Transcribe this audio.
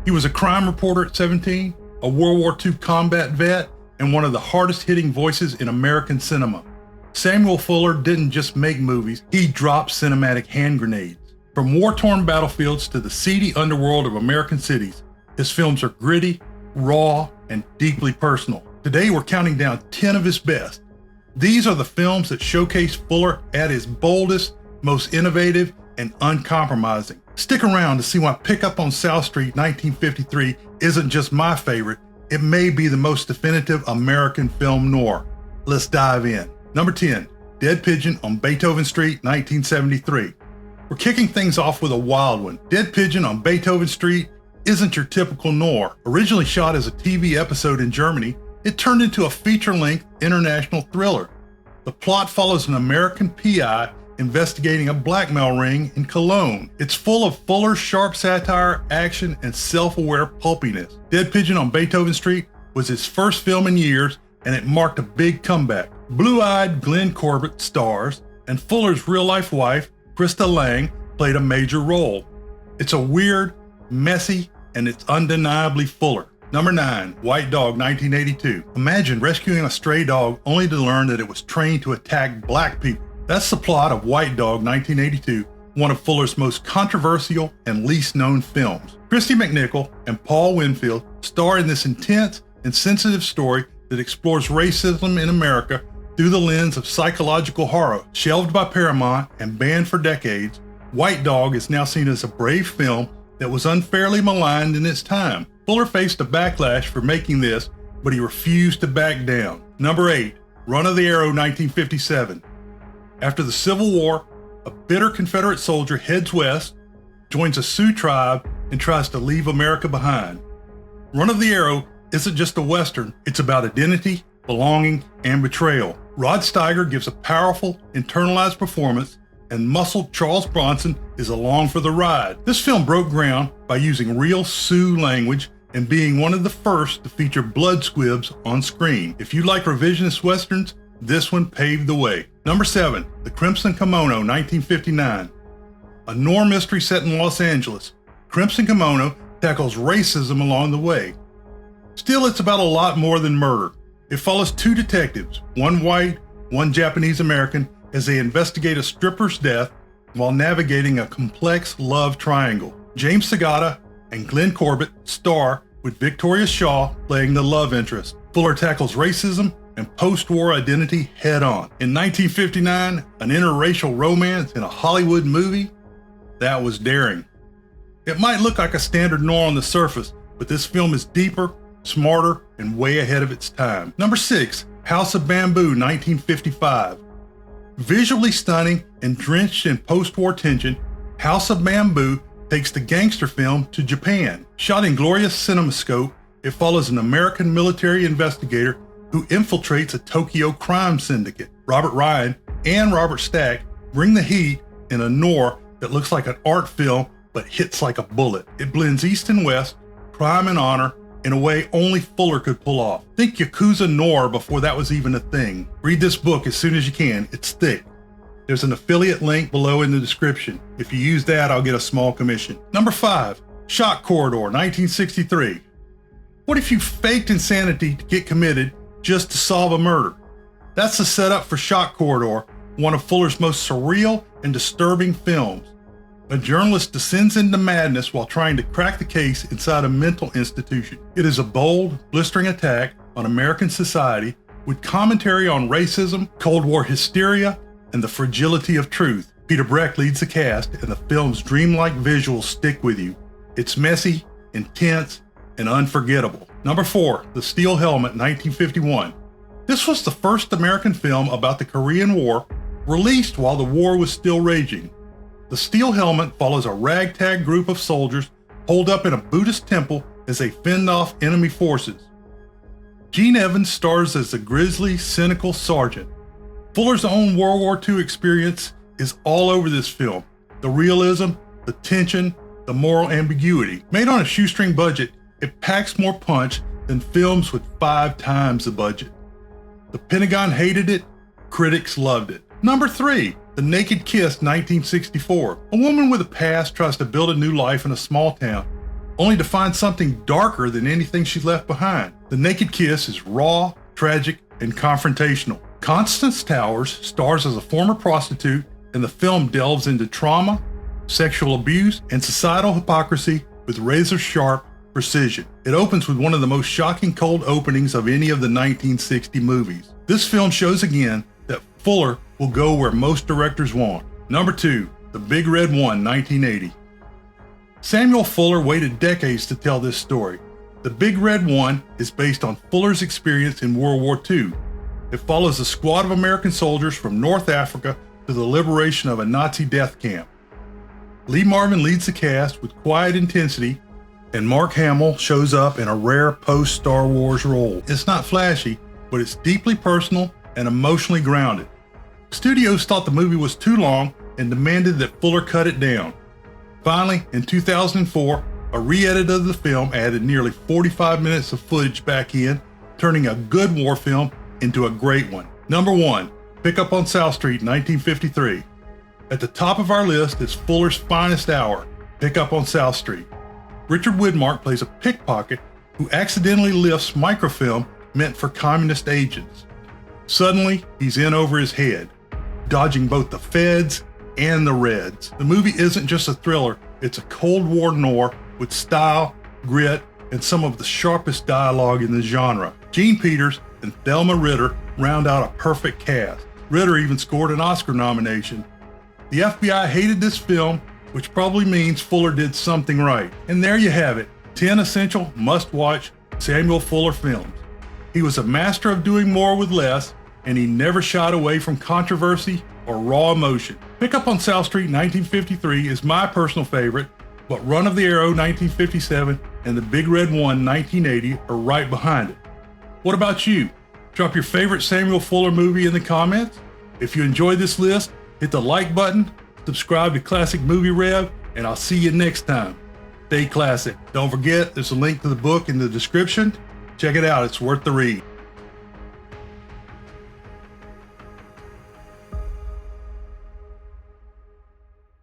He was a crime reporter at 17, a World War II combat vet, and one of the hardest-hitting voices in American cinema. Samuel Fuller didn't just make movies, he dropped cinematic hand grenades. From war-torn battlefields to the seedy underworld of American cities, his films are gritty, raw, and deeply personal. Today we're counting down 10 of his best. These are the films that showcase Fuller at his boldest, most innovative, and uncompromising. Stick around to see why Pickup on South Street 1953 isn't just my favorite, it may be the most definitive American film noir. Let's dive in. Number 10, Dead Pigeon on Beethoven Street 1973. We're kicking things off with a wild one. Dead Pigeon on Beethoven Street isn't your typical noir. Originally shot as a TV episode in Germany, it turned into a feature-length international thriller. The plot follows an American PI investigating a blackmail ring in Cologne. It's full of Fuller's sharp satire, action, and self-aware pulpiness. Dead Pigeon on Beethoven Street was his first film in years, and it marked a big comeback. Blue-eyed Glenn Corbett stars, and Fuller's real-life wife, Krista Lang, played a major role. It's a weird, messy, and it's undeniably Fuller. Number 9, White Dog 1982. Imagine rescuing a stray dog only to learn that it was trained to attack black people. That's the plot of White Dog 1982, one of Fuller's most controversial and least known films. Christy McNichol and Paul Winfield star in this intense and sensitive story that explores racism in America through the lens of psychological horror. Shelved by Paramount and banned for decades, White Dog is now seen as a brave film that was unfairly maligned in its time. Fuller faced a backlash for making this, but he refused to back down. Number 8, Run of the Arrow 1957. After the Civil War, a bitter Confederate soldier heads west, joins a Sioux tribe, and tries to leave America behind. Run of the Arrow isn't just a Western, it's about identity, belonging, and betrayal. Rod Steiger gives a powerful, internalized performance, and muscled Charles Bronson is along for the ride. This film broke ground by using real Sioux language and being one of the first to feature blood squibs on screen. If you like revisionist westerns, this one paved the way. Number 7, The Crimson Kimono 1959. A noir mystery set in Los Angeles, Crimson Kimono tackles racism along the way. Still, it's about a lot more than murder. It follows two detectives, one white, one Japanese American, as they investigate a stripper's death while navigating a complex love triangle. James Segata and Glenn Corbett star, with Victoria Shaw playing the love interest. Fuller tackles racism and post-war identity head-on. In 1959, an interracial romance in a Hollywood movie? That was daring. It might look like a standard noir on the surface, but this film is deeper, smarter, and way ahead of its time. Number 6, House of Bamboo 1955. Visually stunning and drenched in post-war tension, House of Bamboo takes the gangster film to Japan. Shot in glorious CinemaScope, it follows an American military investigator who infiltrates a Tokyo crime syndicate. Robert Ryan and Robert Stack bring the heat in a noir that looks like an art film but hits like a bullet. It blends East and West, crime and honor, in a way only Fuller could pull off. Think Yakuza noir before that was even a thing. Read this book as soon as you can, it's thick. There's an affiliate link below in the description. If you use that, I'll get a small commission. Number 5, Shock Corridor 1963. What if you faked insanity to get committed just to solve a murder? That's the setup for Shock Corridor, one of Fuller's most surreal and disturbing films. A journalist descends into madness while trying to crack the case inside a mental institution. It is a bold, blistering attack on American society with commentary on racism, Cold War hysteria, and the fragility of truth. Peter Breck leads the cast, and the film's dreamlike visuals stick with you. It's messy, intense, and unforgettable. Number 4, The Steel Helmet 1951. This was the first American film about the Korean War, released while the war was still raging. The Steel Helmet follows a ragtag group of soldiers holed up in a Buddhist temple as they fend off enemy forces. Gene Evans stars as the grisly, cynical sergeant. Fuller's own World War II experience is all over this film. The realism, the tension, the moral ambiguity. Made on a shoestring budget, it packs more punch than films with 5 times the budget. The Pentagon hated it, critics loved it. Number 3, The Naked Kiss 1964. A woman with a past tries to build a new life in a small town, only to find something darker than anything she left behind. The Naked Kiss is raw, tragic, and confrontational. Constance Towers stars as a former prostitute, and the film delves into trauma, sexual abuse, and societal hypocrisy with razor-sharp precision. It opens with one of the most shocking cold openings of any of the 1960 movies. This film shows again that Fuller will go where most directors won't. Number 2, The Big Red One, 1980. Samuel Fuller waited decades to tell this story. The Big Red One is based on Fuller's experience in World War II. It follows a squad of American soldiers from North Africa to the liberation of a Nazi death camp. Lee Marvin leads the cast with quiet intensity, and Mark Hamill shows up in a rare post-Star Wars role. It's not flashy, but it's deeply personal and emotionally grounded. Studios thought the movie was too long and demanded that Fuller cut it down. Finally, in 2004, a re-edit of the film added nearly 45 minutes of footage back in, turning a good war film into a great one. Number 1, Pick Up on South Street, 1953. At the top of our list is Fuller's finest hour, Pick Up on South Street. Richard Widmark plays a pickpocket who accidentally lifts microfilm meant for communist agents. Suddenly, he's in over his head, dodging both the feds and the Reds. The movie isn't just a thriller, it's a Cold War noir with style, grit, and some of the sharpest dialogue in the genre. Gene Peters and Thelma Ritter round out a perfect cast. Ritter even scored an Oscar nomination. The FBI hated this film, which probably means Fuller did something right. And there you have it, 10 essential must-watch Samuel Fuller films. He was a master of doing more with less, and he never shied away from controversy or raw emotion. Pick Up on South Street 1953 is my personal favorite, but Run of the Arrow 1957 and The Big Red One 1980 are right behind it. What about you? Drop your favorite Samuel Fuller movie in the comments. If you enjoyed this list, hit the like button, subscribe to Classic Movie Rev, and I'll see you next time. Stay classic. Don't forget, there's a link to the book in the description. Check it out, it's worth the read.